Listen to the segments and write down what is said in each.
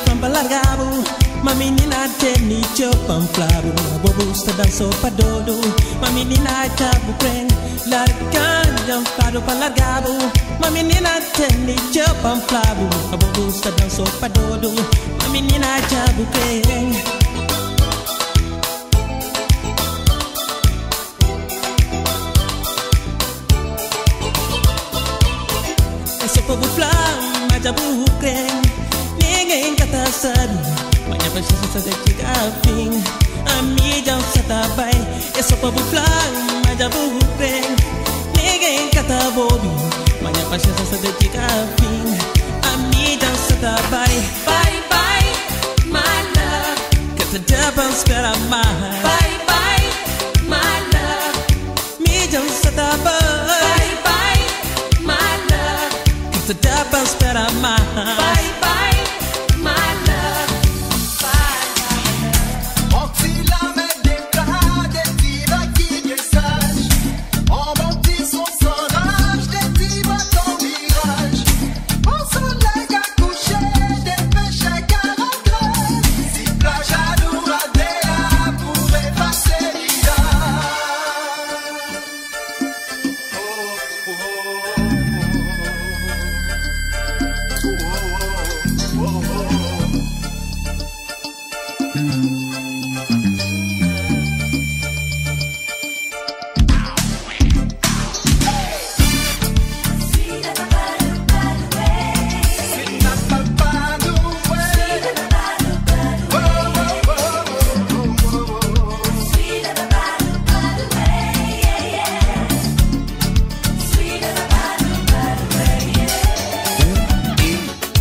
from largabo. Ma menina teni chopa flabo. Bobo sta danço padodo. Ma menina tabu preng. Largando fado para largabo. Ma menina teni chopa flabo. Bobo sta danço padodo. Ma menina tabu preng. Esse povo flama, jabu crem. Ninguém cata sabe. Banyak precisa de fim. A mídia se tá bem. Esse povo flama, jabu crem. Ninguém cata bobi. Banyak precisa de fim. A mídia se tá bem. Bye bye, my love. Que te debam espera mais. Bye bye, my love. Mídia se tá bem. Bye bye, my love. Que te debam espera mais. Bye bye, my love. Bye bye. Menti la met des plats, des petits maquillages. En menti son sauvage, des petits bateaux mirage. On soleil à coucher, des péchés qu'à rentrer. Si plage à nous rater là pour effacer l'idée.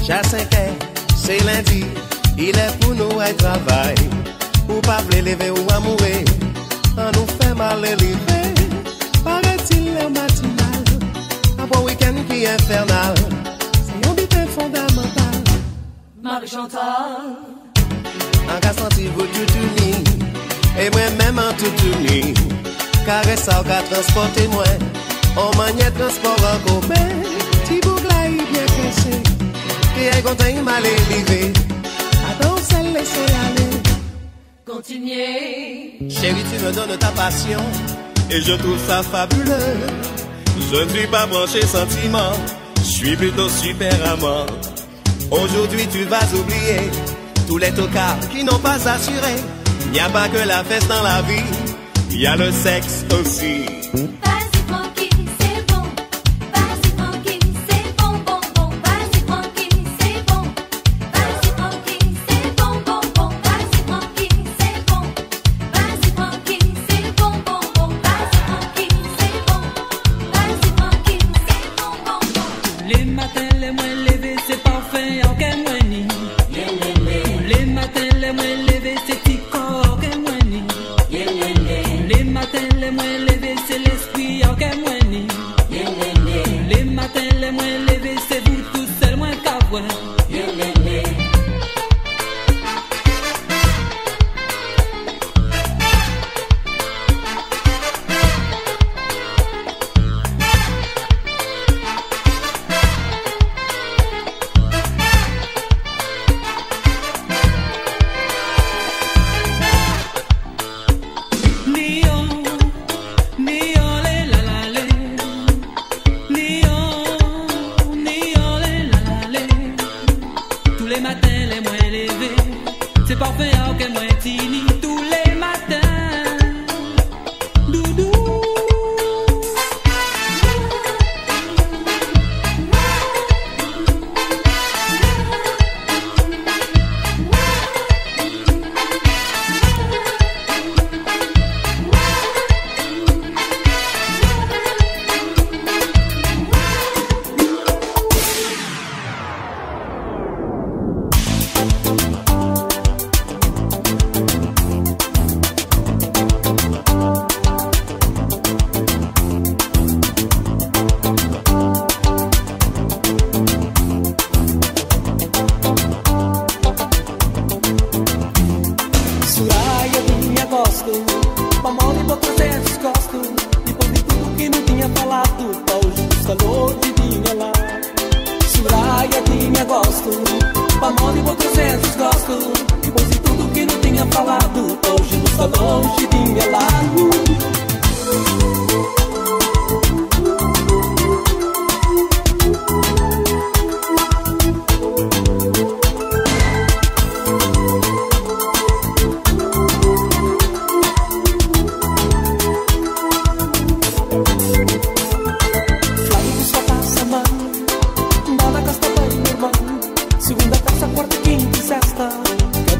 J'ai 5 ans, c'est lundi, il est pour nous à travail. Ou pas lever ou à mourir, on nous fait mal lever. Paraît-il le matinal, un bon week-end qui est infernal. C'est un bitin fondamental. Marie-Chantal, En cas senti vous tout uni, et moi-même en tout uni. Caresse ça, qu'a transporté moi, on maniait transport en commun. Petit bougla, il bien caché. Et elle content mal élevé. Attends, celle laissez aller. continuez. Chérie, tu me donnes ta passion. Et je trouve ça fabuleux. Je ne suis pas branché sentiment. Je suis plutôt super amant. Aujourd'hui, tu vas oublier tous les tocards qui n'ont pas assuré. Il n'y a pas que la fête dans la vie. Il y a le sexe aussi. Vas-y tranquille, c'est bon. Vas-y tranquille, c'est bon, bon, bon. Vas-y tranquille, c'est bon. Vas-y tranquille, c'est bon, bon, bon. Vas-y tranquille, c'est bon. Vas-y tranquille, c'est bon, bon, bon. Vas-y tranquille, c'est bon. Vas-y tranquille, c'est bon, bon, bon. Les matins, les moins levés, c'est parfait, aucun moins ni. Les matins, les moins levés, c'est tico, aucun moins ni. Les matins, les moins levés, c'est l'esprit, aucun moins ni. Les matins, les moins levés, c'est vous tous seuls, moins qu'à voir. Tous les matins, les moins levés, c'est parfait, aucun moins tini. Tous les matins, doudou.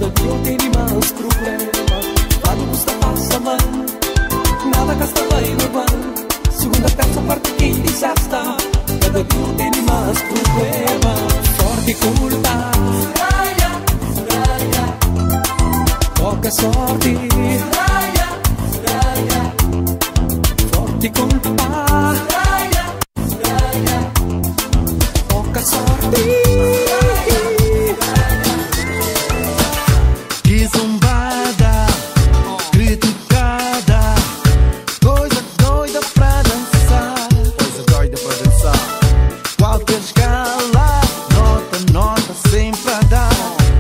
Cada dia eu tenho mais problemas. Fado custa passa mal. Nada que estava aí no banco. Segunda, terça, quarta, quinta e sexta. Cada dia eu tenho mais problemas. Sorte e culpa. Pouca sorte. Sorte e culpa. Pouca sorte. Que zombada, criticada, coisa doida pra dançar. Coisa doida pra dançar. Qualquer escala, nota sempre a dar.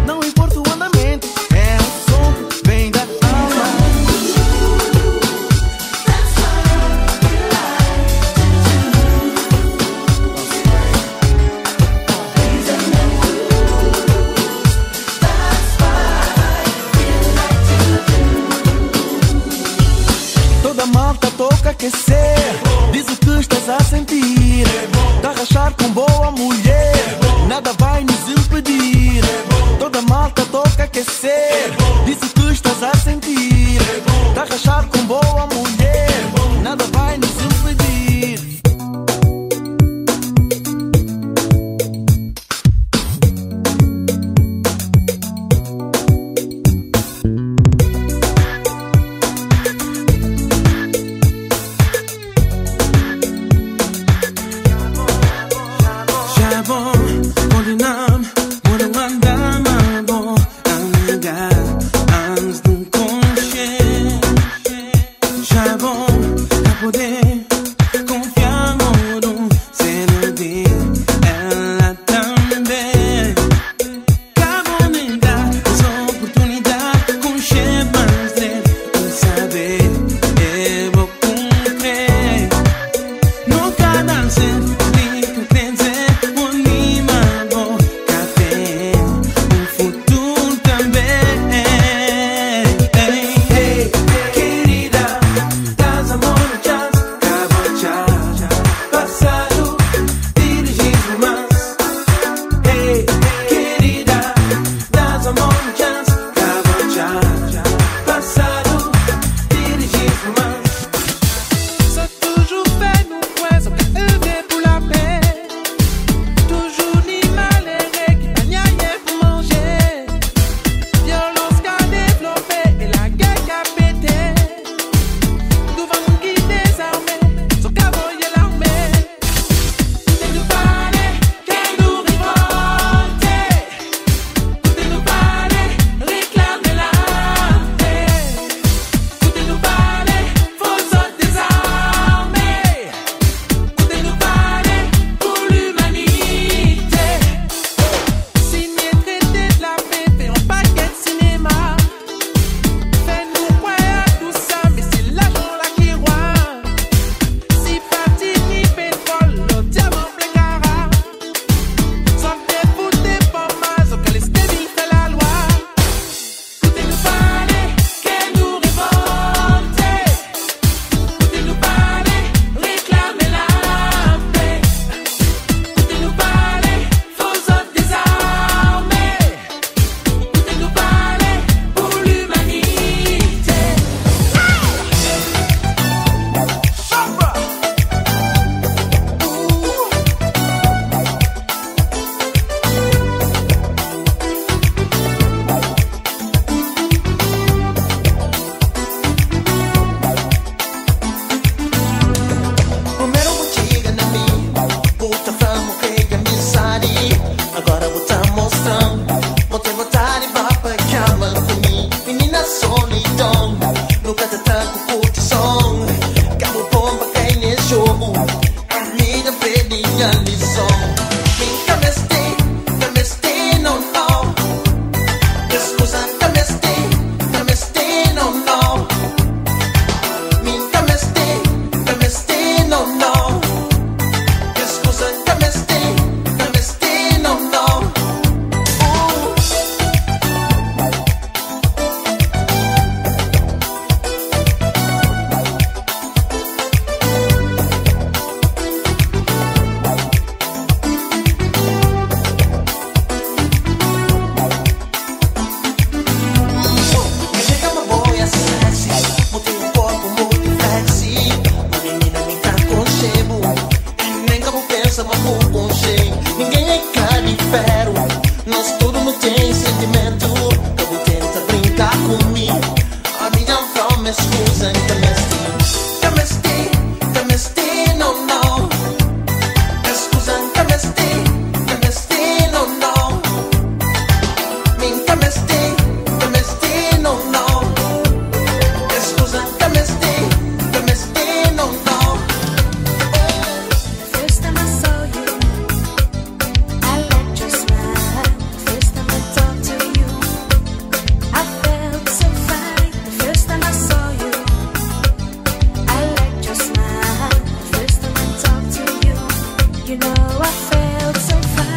Não importa o andamento, é um som que vem da alma. Toda malta toca aquecer. Diz o que estás a sentir. Tá a rachar com boa mulher. Nada vai nos impedir. Toda malta toca aquecer. Diz o que estás a sentir. Tá a rachar com boa mulher. Nada vai nos impedir. Já bom, combinamos, quando andamos, amiga. sentimento que vou tentar brincar comigo. A minha avó me escusa em Camesti, não, não. Escusa em Camesti, não, não. Min Camesti, não, não. Escusa em Camesti, não, não. First time I saw you, I liked your smile. First time I talked to you, I felt so fine. The first time I saw you, I liked your smile. The first time I talked to you, you know I felt so fine.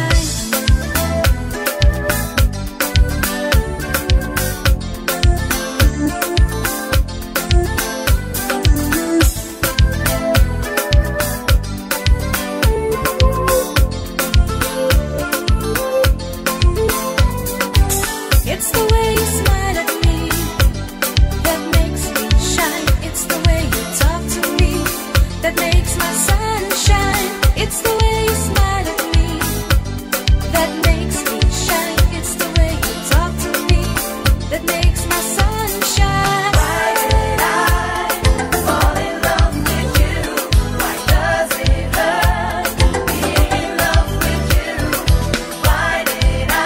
It's the way you smile at me that makes me shine. It's the way you talk to me that makes my sun shine. It's the way you smile at me that makes me shine. It's the way you talk to me that makes my sun shine. Why did I fall in love with you? Why does it hurt being in love with you? Why did I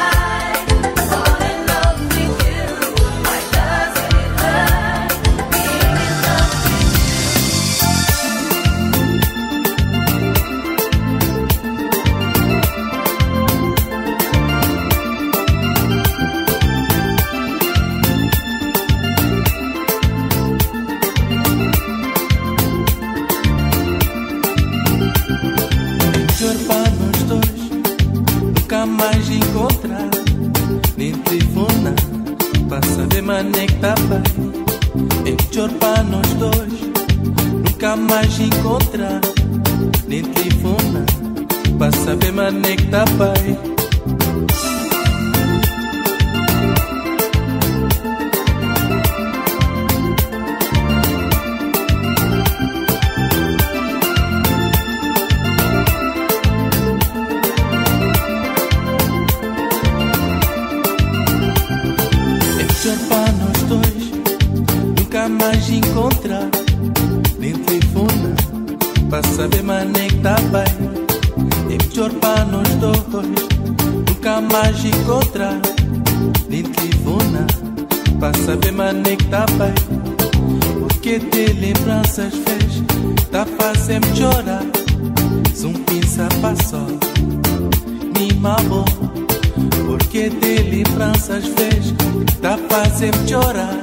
fall in love with you? Why does it hurt being in love Melhor para nós dois nunca mais encontrar. Nem telefona para saber mané que tá bem. É melhor para nós dois nunca mais encontrar. Nem telefona para saber mané que tá bem. Melhor para nós dois nunca mais encontrar. Nem telefona para saber mané que tá bem. É melhor para nós dois nunca mais encontrar. Nem telefona para saber mané que tá bem. Porque ter lembranças fez tá fazendo chorar. Se um pinça passou, me mamou. Porque ter lembranças fez tá fazendo chorar.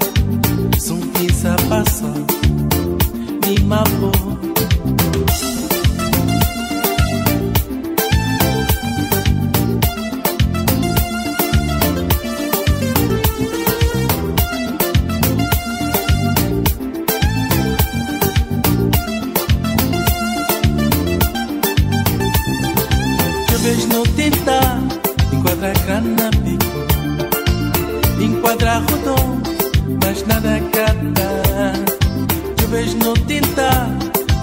Se um pinça passou, me mamou. Que vez não tentar enquadrar grana pico, enquadrar redondo, mas nada cata. Que vez não tentar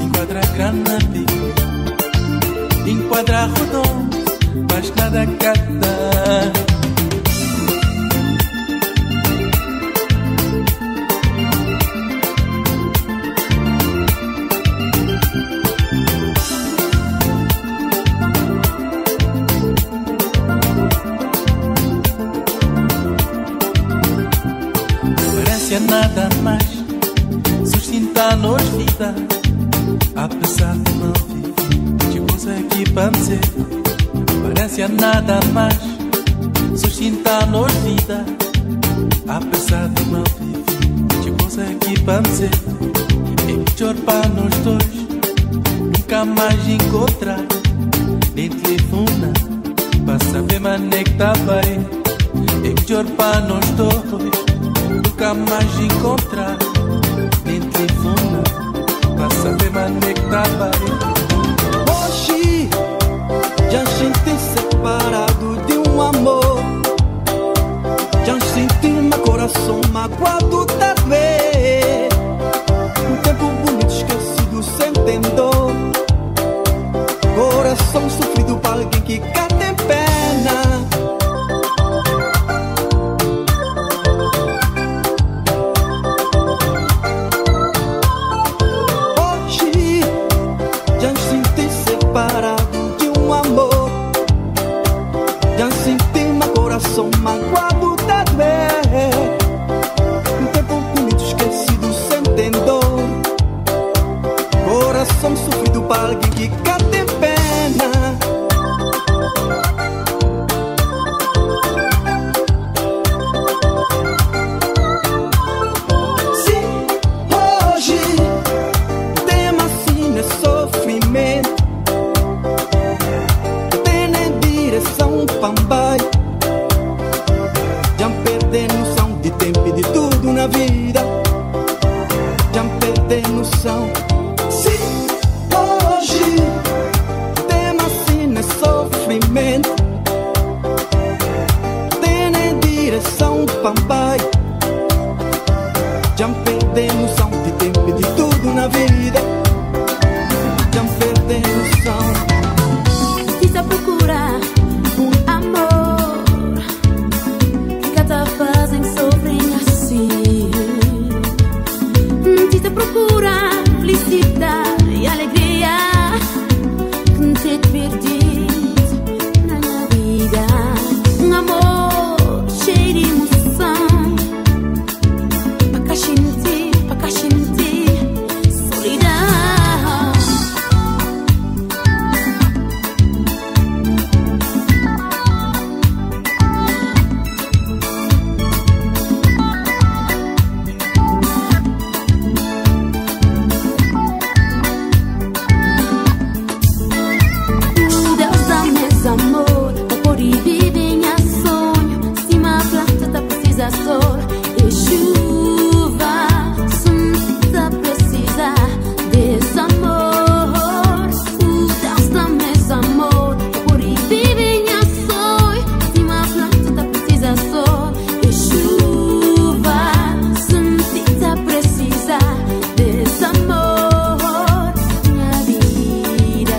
enquadrar grana pico, enquadrar redondo, mas nada cata. Nada mais sustentar-nos vida, apesar de não viver de coisa que pancer. Parece nada mais sustentar-nos vida, apesar de não viver de coisa que pancer. É melhor para nós dois nunca mais encontrar. Nem telefona para saber mané que tá bem. É melhor para nós dois nunca mais encontrar. Nem telefona para saber mané que tá bem. Hoje já senti separado de um amor. Já senti meu coração magoado talvez. Um tempo bonito esquecido sem dor. Coração sofrido para alguém que cá tem pena. de tempo e de tudo na vida. Já me perdi noção. Se hoje tem assim é sofrimento, tem em direção Pampai. Já me perdi noção de tempo e de tudo na vida. Já me perdi noção. Precisa procurar um amor que cada fazem sofrem assim. Precisa procurar felicidade e alegria que não te perdido na minha vida. Um amor cheio de emoção para cá sentir solidão. Amor, para poder viver minha sonho. Se uma planta tá precisa sol e chuva, se tá precisa desse amor. Deus dá-me amor, para poder viver minha sonho. Se uma planta tá precisa sol e chuva, se tá precisa desse amor, minha vida.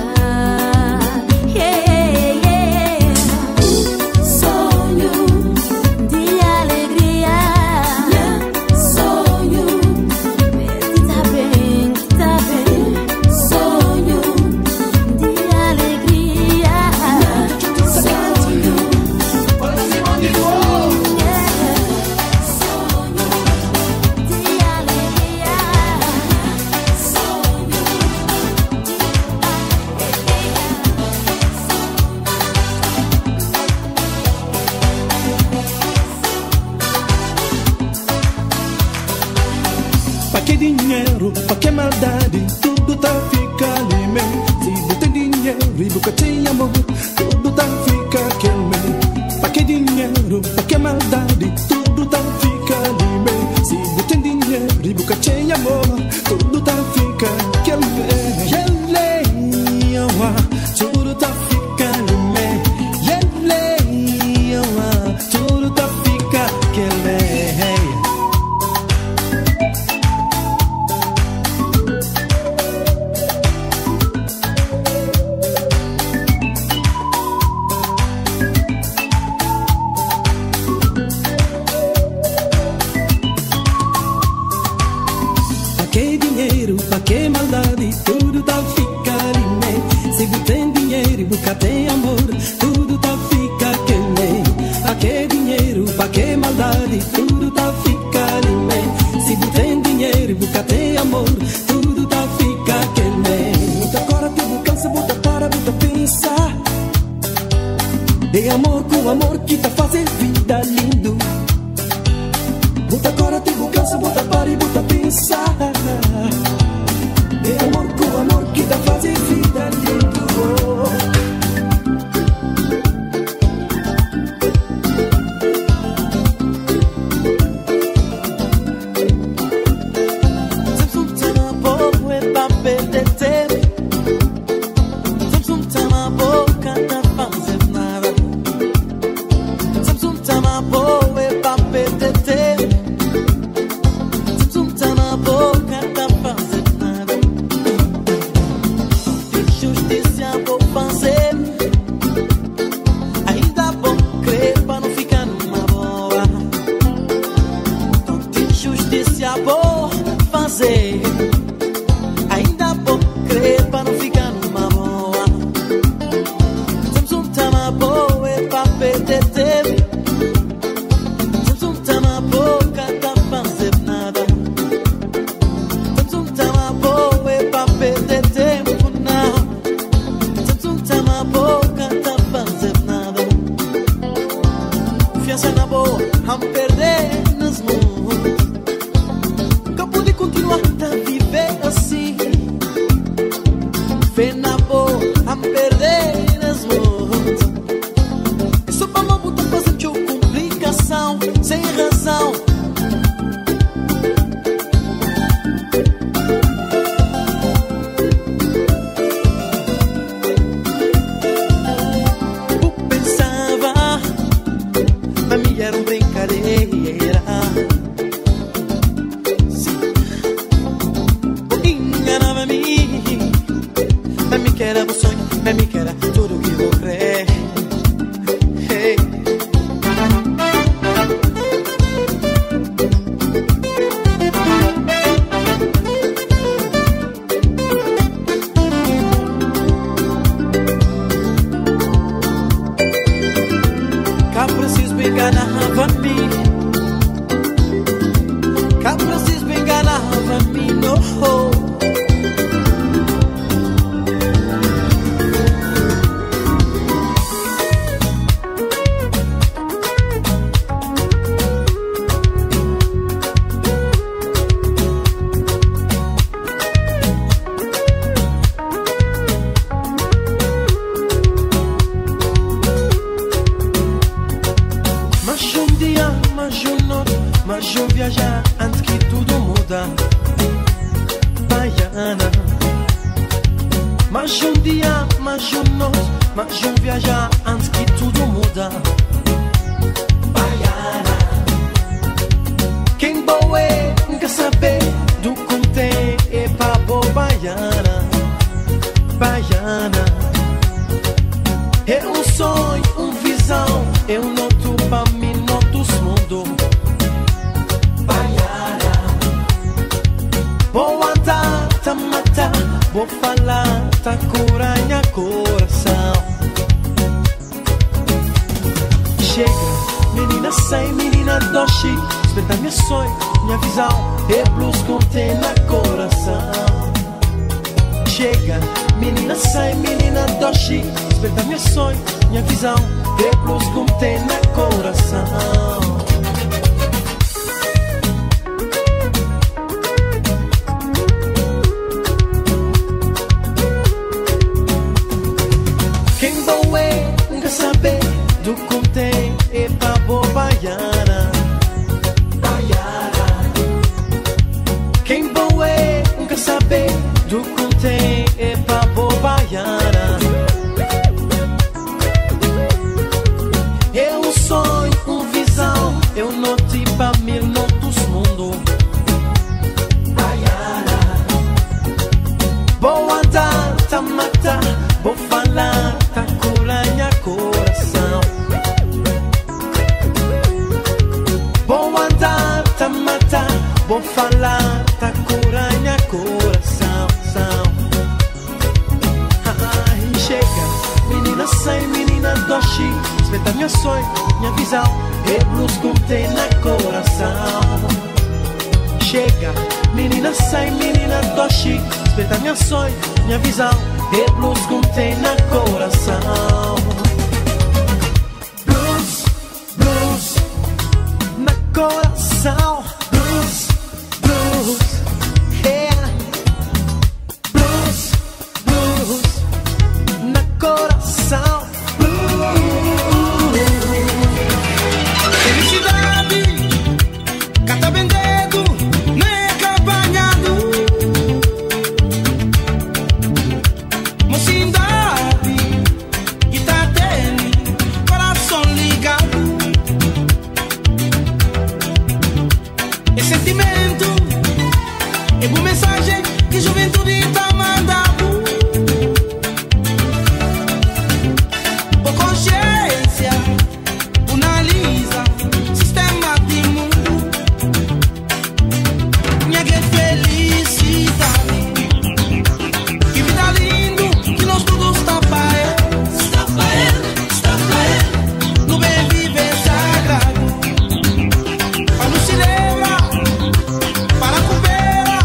Pa' que dinheiro, pa' que maldade, tudo tá fica ali mesmo. Se não tem dinheiro e nunca tem amor, tudo tá fica aquele mesmo. Pa' que dinheiro, pa' que maldade, tudo tá fica ali mesmo. Se não tem dinheiro e nunca tem amor, tudo tá fica aquele mesmo. Tudo tá fica ali mesmo. Tudo tá fica aquele mesmo. Pa' que maldade, tudo tá fica ali mesmo. Se não tem dinheiro e nunca tem amor, tudo tá fica aquele mesmo. Pa' que dinheiro, pa' que maldade, tudo tá fica ali mesmo. Se não tem dinheiro e nunca tem amor, tudo tá fica aquele mesmo. Muita agora tudo cansa, muita para, muita pensar. De amor com amor que tá fazendo vida lindo. Muita agora tudo cansa, muita para e muita pensar. É amor com amor que dá fazer vida lindo. Sempre um tema bom é pra perder tempo. Sempre um tema bom canta fazer nada. Sempre um tema bom é pra perder tempo. Sempre um tema bom canta fazer nada. Justiça vou fazer. Ainda vou crer pra não ficar numa boa. Tanta injustiça vou fazer. Ainda vou crer pra não ficar numa boa. Temos um tema bom é pra perder tempo. Temos um tema bom tá fazer nada. Temos um tema bom é pra perder tempo. Confiança na boa, a me perder nas mãos. Nunca pude continuar. maneira. Sim. Enganava-me, mas me que era o sonho, mas me que era tudo que eu creio. Hey. Enganava-me, Francisco enganava-me, no. Mas eu viajar antes que tudo muda, baiana. Mas um dia, mas um noite, mas eu viajar antes que tudo muda, baiana. Quem boa é, nunca saber do que tem é pra boa baiana, baiana. É um sonho, uma visão, eu noto pra mim, noto os mundos. Vou andar, tá matar, vou falar, tá curar minha coração. Chega, menina sai, menina doce, espeta minha sonho, minha visão, é blues contém na coração. Chega, menina sai, menina doce, espeta minha sonho, minha visão, é blues contém na coração. Saber do que tem é pra boa baiana, baiana. Quem bom é, nunca saber do que tem é pra boa baiana. É um sonho, uma visão, eu notei pra mil notos mundo, baiana. Vou andar, tá matar, vou falar, tá curar minha coração. Vou andar, tá matar, vou falar, tá curar minha coração. Ai, chega, menina sai, menina doce, espeta minha sonho, minha visão, é blues contém na coração. Chega, menina sai, menina doce, espeta minha sonho, minha visão, é blues contém na coração. Blues, blues, na coração. Blues, blues, yeah. Blues, blues, na coração. Felicidade, cata vendendo, nem acompanhado. Mocidade, que tá tendo coração ligado. É sentimento, é boa mensagem que juventude tá mandando. Por consciência, analisa sistema de mundo. Minha grande felicidade, que vida lindo, que nós todos está pra ele. Está pra ele, está pra ele. No bem viver sagrado, para não se lembrar, para a cobeira,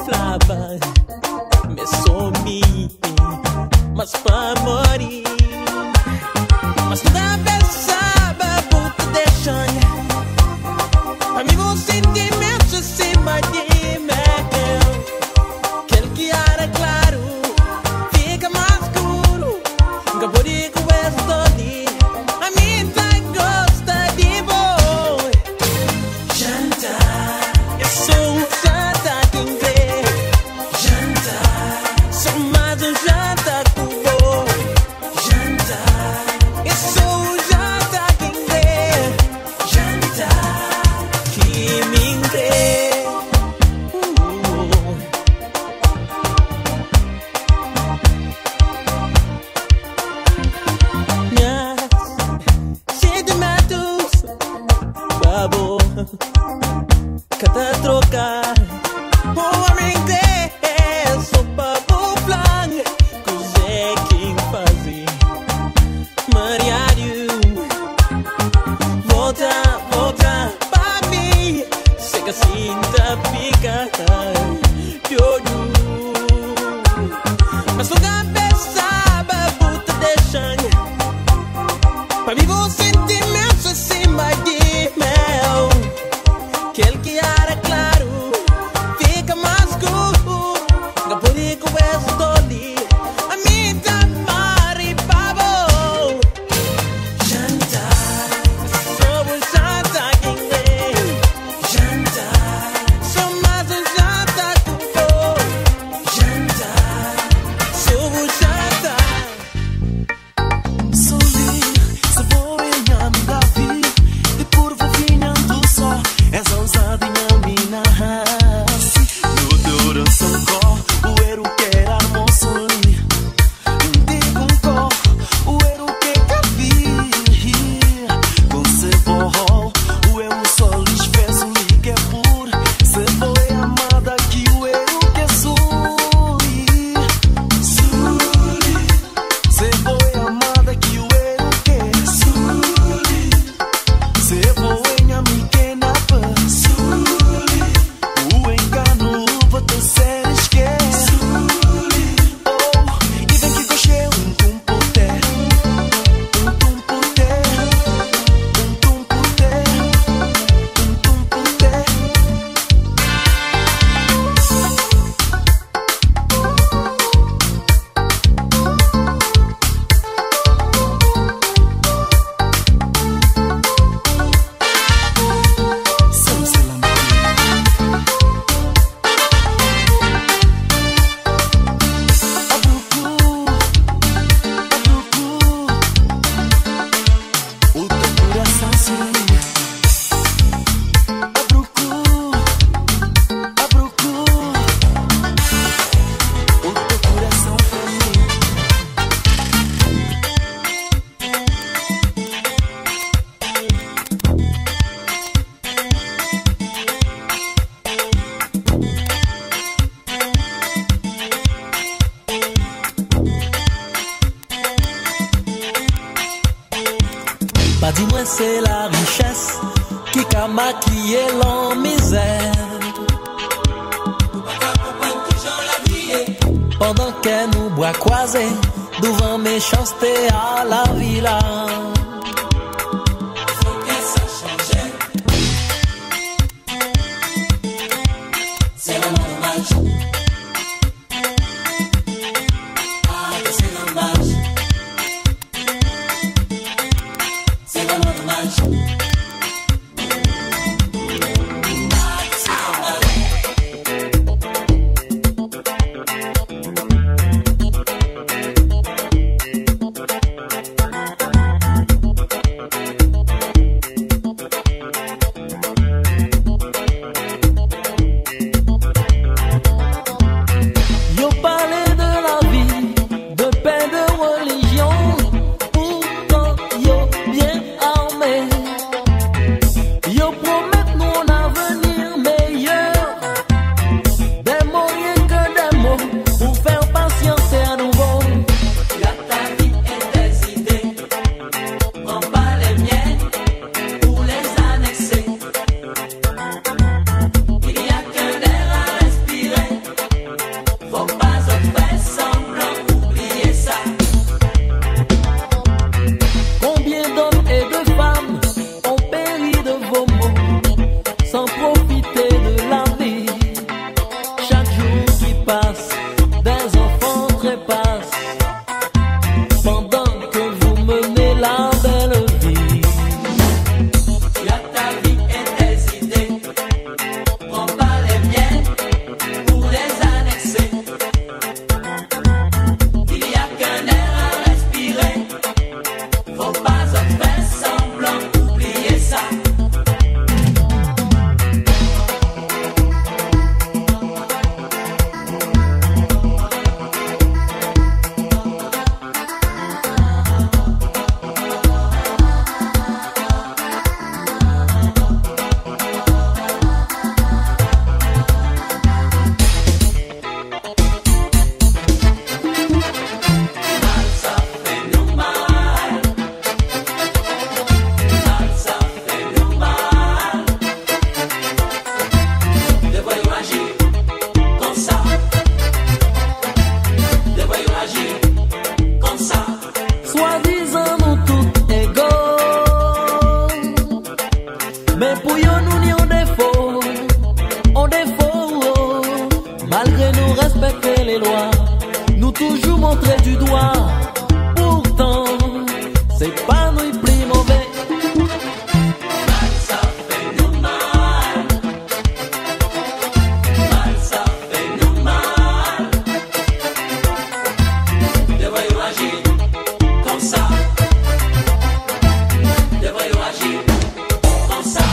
buflava, me somi, mas pra morir. Mas toda vez sabe por te deixar. Pra mim vou sentimento acima de mim. Aquele que era claro fica mais escuro. Nunca pode com esse ali. A mim tá gosta de boi. Jantar, eu sou um jantar que inglês. Jantar, sou mais um jantar com boi. Jantar, eu sou um jantar que inglês. Jantar, que me inglês. Sentimentos, babo, cada trocar. O homem inglês, sou babo blanco, cozé quem fazia. Mariário, volta pra mim. Sei que assim tá picada de olho. Mas nunca pensava por te deixar. Pra mim vou sentimentos acima de mel. Aquele que era claro fica mais escuro. Nunca pode com esse doli. A mim tá mari pavo. Jantar, sou um jantar que inglês. Jantar, sou mais um jantar com boi. Jantar, sou um jantar. Sorrir, se vou em amiga vi, de por vinhando só, és ousada em mina raça. No teu ranção có, o ero que era moço ali. Digo um có, o ero que cabi. Com se borrou, o eu só lhes fez um que é puro. Se foi amada que o ero que suri. Suri, se foi amada que o ero que suri. Se foi minha pequena suri. O engano vai te ser esquece. Oh, e vem que gostei tumputé. O teu coração sorri. Abrucu. O teu coração feliz. Pas dis-moi c'est la richesse qui a maquillé l'en misère. Pendant qu'elle nous boit croisés devant méchanceté à la villa. Faut que ça change. C'est vraiment dommage. Ah, que c'est dommage. C'est vraiment dommage. Ah, que c'est dommage. malgré nous respecter les lois, nous toujours montrer du doigt. Pourtant, c'est pas nous plus mauvais. Mal ça fait nous mal. Mal ça fait nous mal. Devrions agir comme ça. Devrions agir comme ça.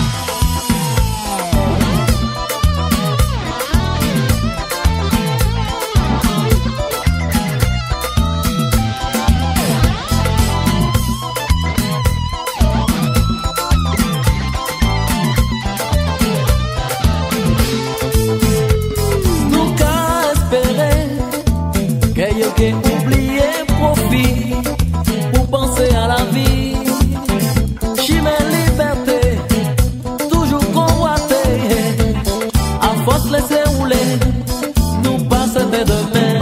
J'ai oublié profit pour penser à la vie. Chimère liberté, toujours convoité. À force laisser rouler, nous passons de demain.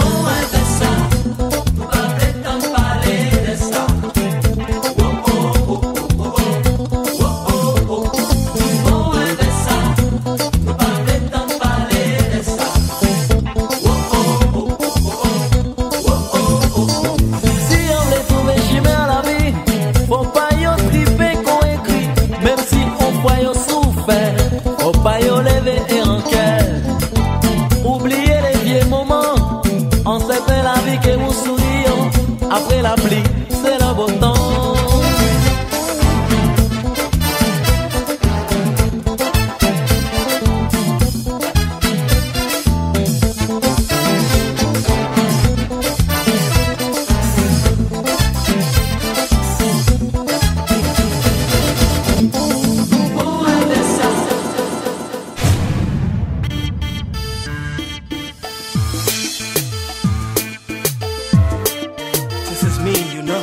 Après la pluie, c'est le beau temps. This is me, you know.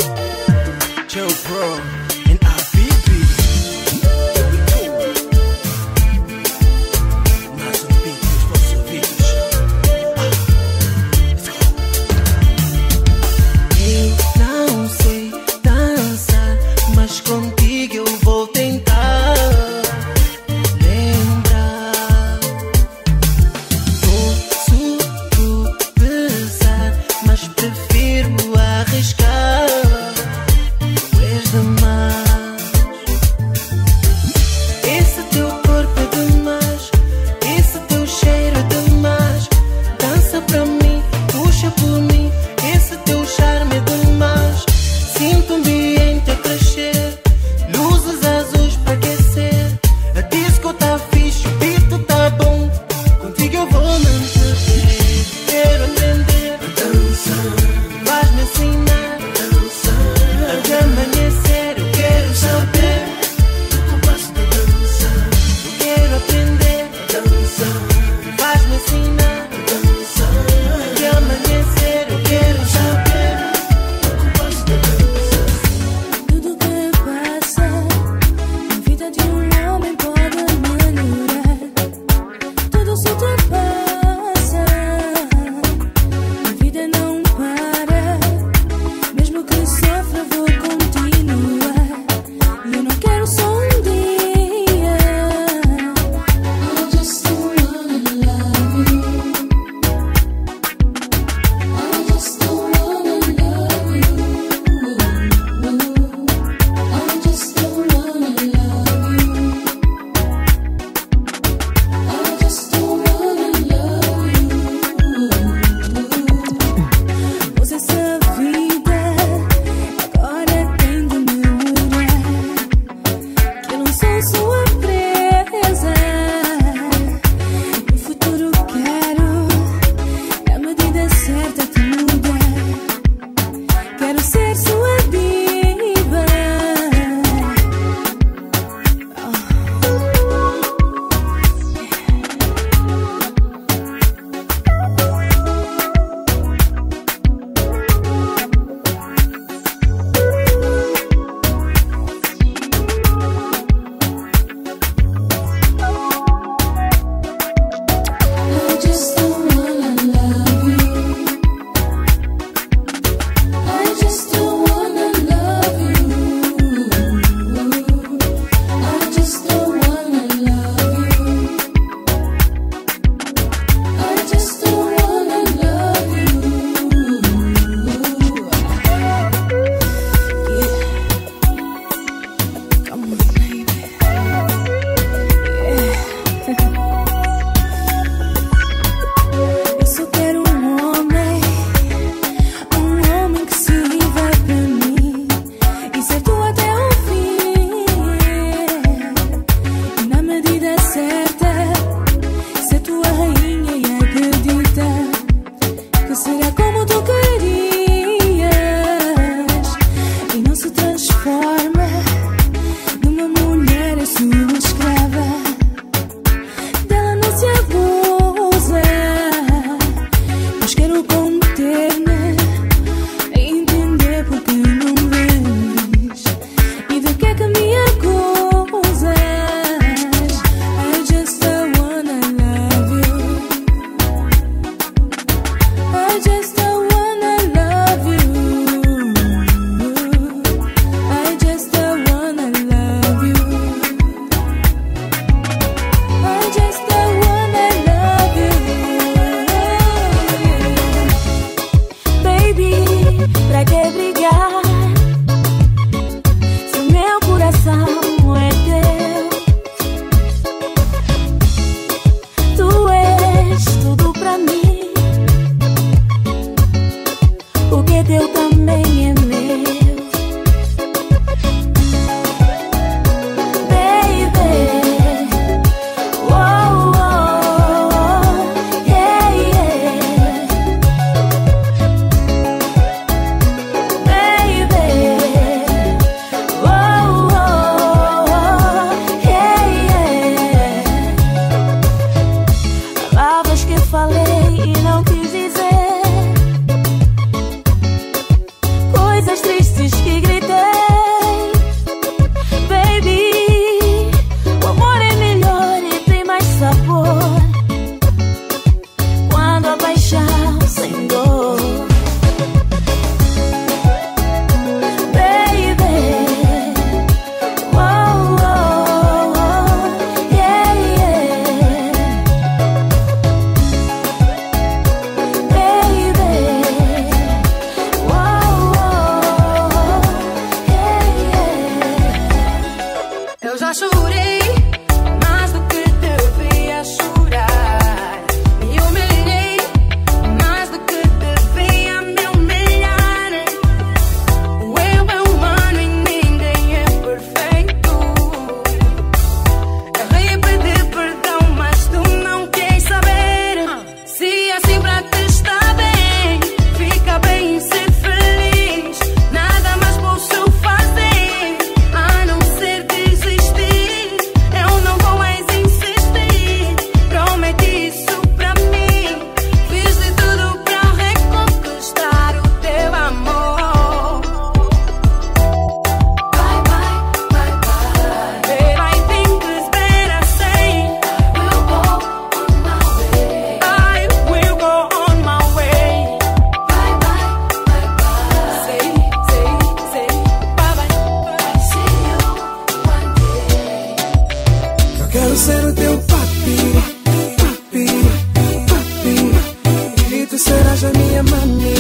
tu serás a minha mami.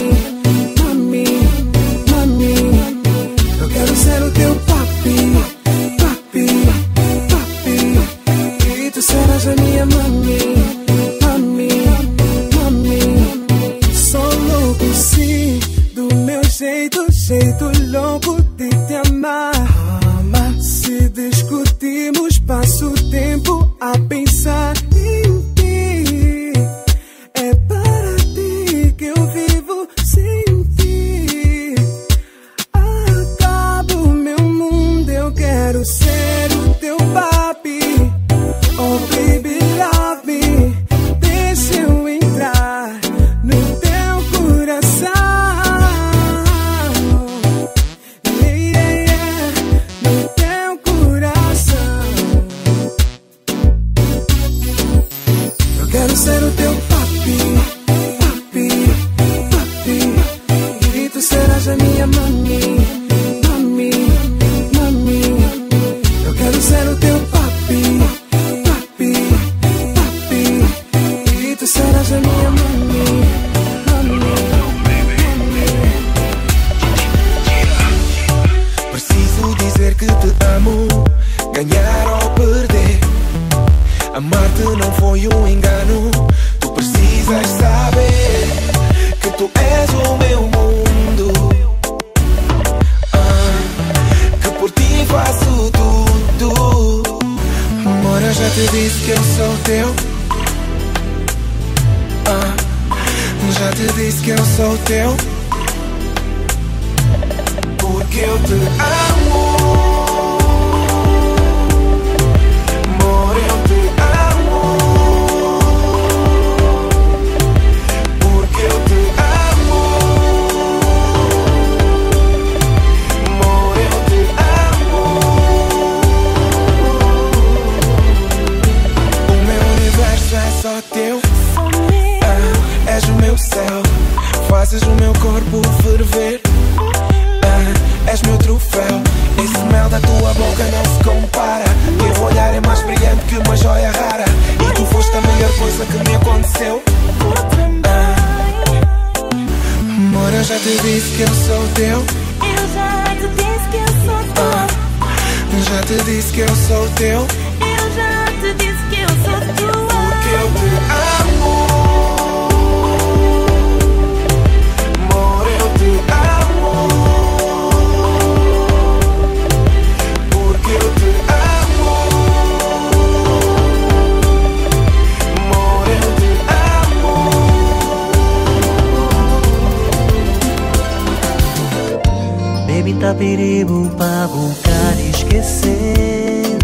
Mami, mami, eu quero ser o teu papi. Papi, papi, e tu serás a minha mami. Mami, mami, sou louco sim, do meu jeito, jeito louco de te amar. Se discutimos, passo o tempo a pensar em ti. É para ti que eu vivo sem ti. Acabo meu mundo, eu quero ser o teu papi. Oh baby, love me, deixa eu entrar no teu coração. No teu coração. Eu quero ser o teu papi, papi, papi, e tu serás a minha mami. Mami, mami, eu quero ser o teu papi, papi, papi, e tu serás a minha mami. Mami, mami. Preciso dizer que te amo, ganhar ou perder. Amar-te não foi um engano. Tu precisas saber que tu és o meu mundo. Que por ti faço tudo. Amor, eu já te disse que eu sou teu. Já te disse que eu sou teu. Porque eu te amo. Amor, eu te amo. Porque eu te amo. Amor, eu te amo. O meu universo é só teu. És o meu céu, fazes o meu corpo ferver. És meu troféu, esse mel da tua boca não se compara. Teu olhar é mais brilhante que uma joia rara. E tu foste a melhor coisa que me aconteceu. Amor, eu já te disse que eu sou teu. Eu já te disse que eu sou teu. Já te disse que eu sou teu. Eu já te disse que eu sou tua. Porque eu te amo. Amor, eu te amo. Porque eu te amo. Amor, eu te amo. Baby, tá perigo pra buscar e esquecer.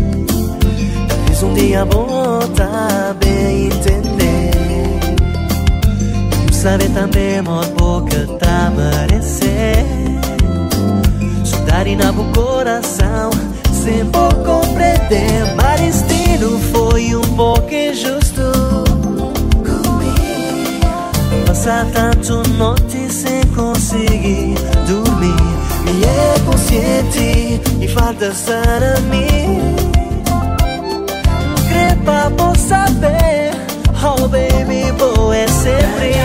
Fiz um dia bom, tá bem entender. Tu sabe também, amor, porque tá merecer. Saudade na meu coração, sem por compreender. Mas destino foi um pouco injusto comigo. Passar tanto noite sem conseguir dormir. Me é consciente e falta estar a mim. Crepa por saber, oh baby, boa é sempre.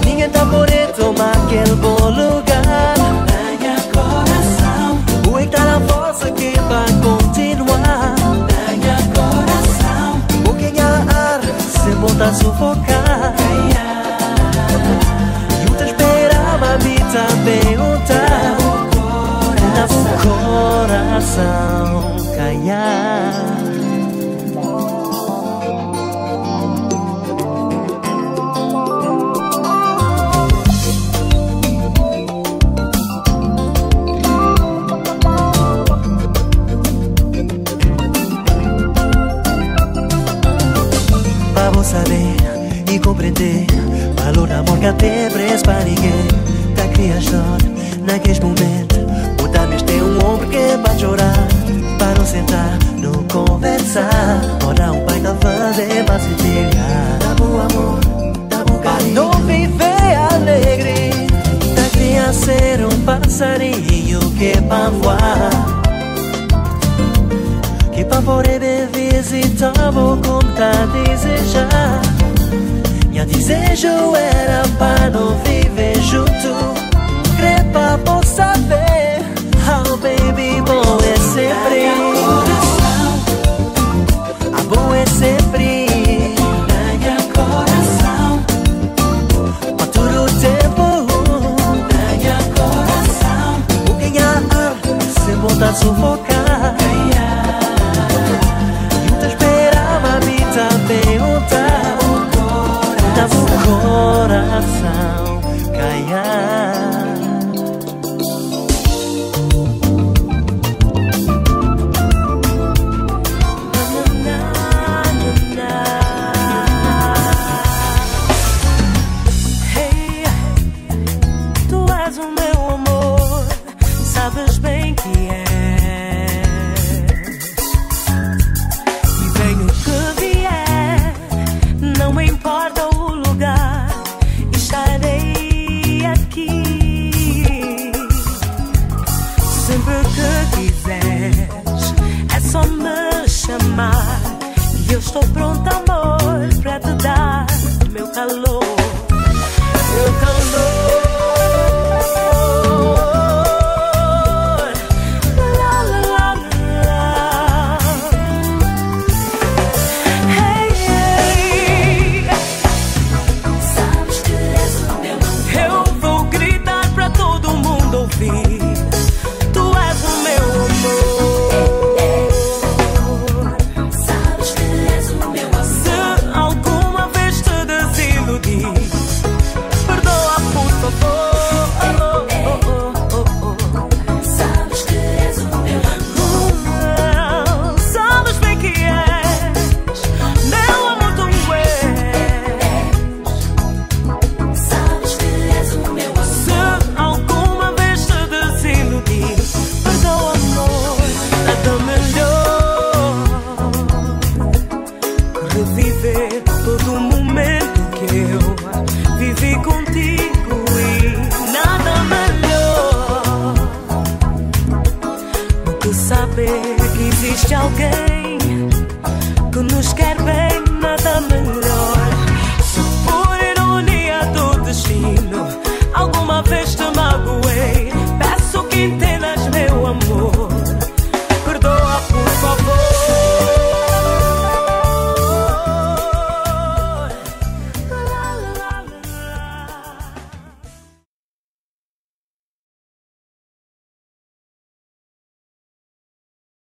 Ninguém tá bonito, mas aquele bom lugar. O que tá na força que vai continuar. O que é ar, sem botar sufocar. E o te esperava, a mim também o tá. Na coração calhar. Pra você saber e compreender valor da amor que tem preço pra ninguém. Da criação, naqueles momentos, o Dames tem um ombro que é pra chorar. Para não sentar, não conversar. Ora um pai tá fazendo pra se ligar. Dá bom amor, dá bom carinho. Não viver alegre. Da criança ser um passarinho que é pra voar. Que pra poder visitar vou contar, desejar. Meu desejo era para não viver junto. Crepa, posso saber. Oh baby, bom é sempre. Ah, bom é sempre. Ganha coração, Pra todo o tempo. ganha coração, Vou ganhar sem vontade de sufocar. Não te esperava me perguntar. Dá o coração ganhar. Hey, tu és o meu amor, sabes bem que és. E venho que vier, não me importa o lugar, estarei aqui. Sempre que quiseres, é só me chamar e eu estou pronta a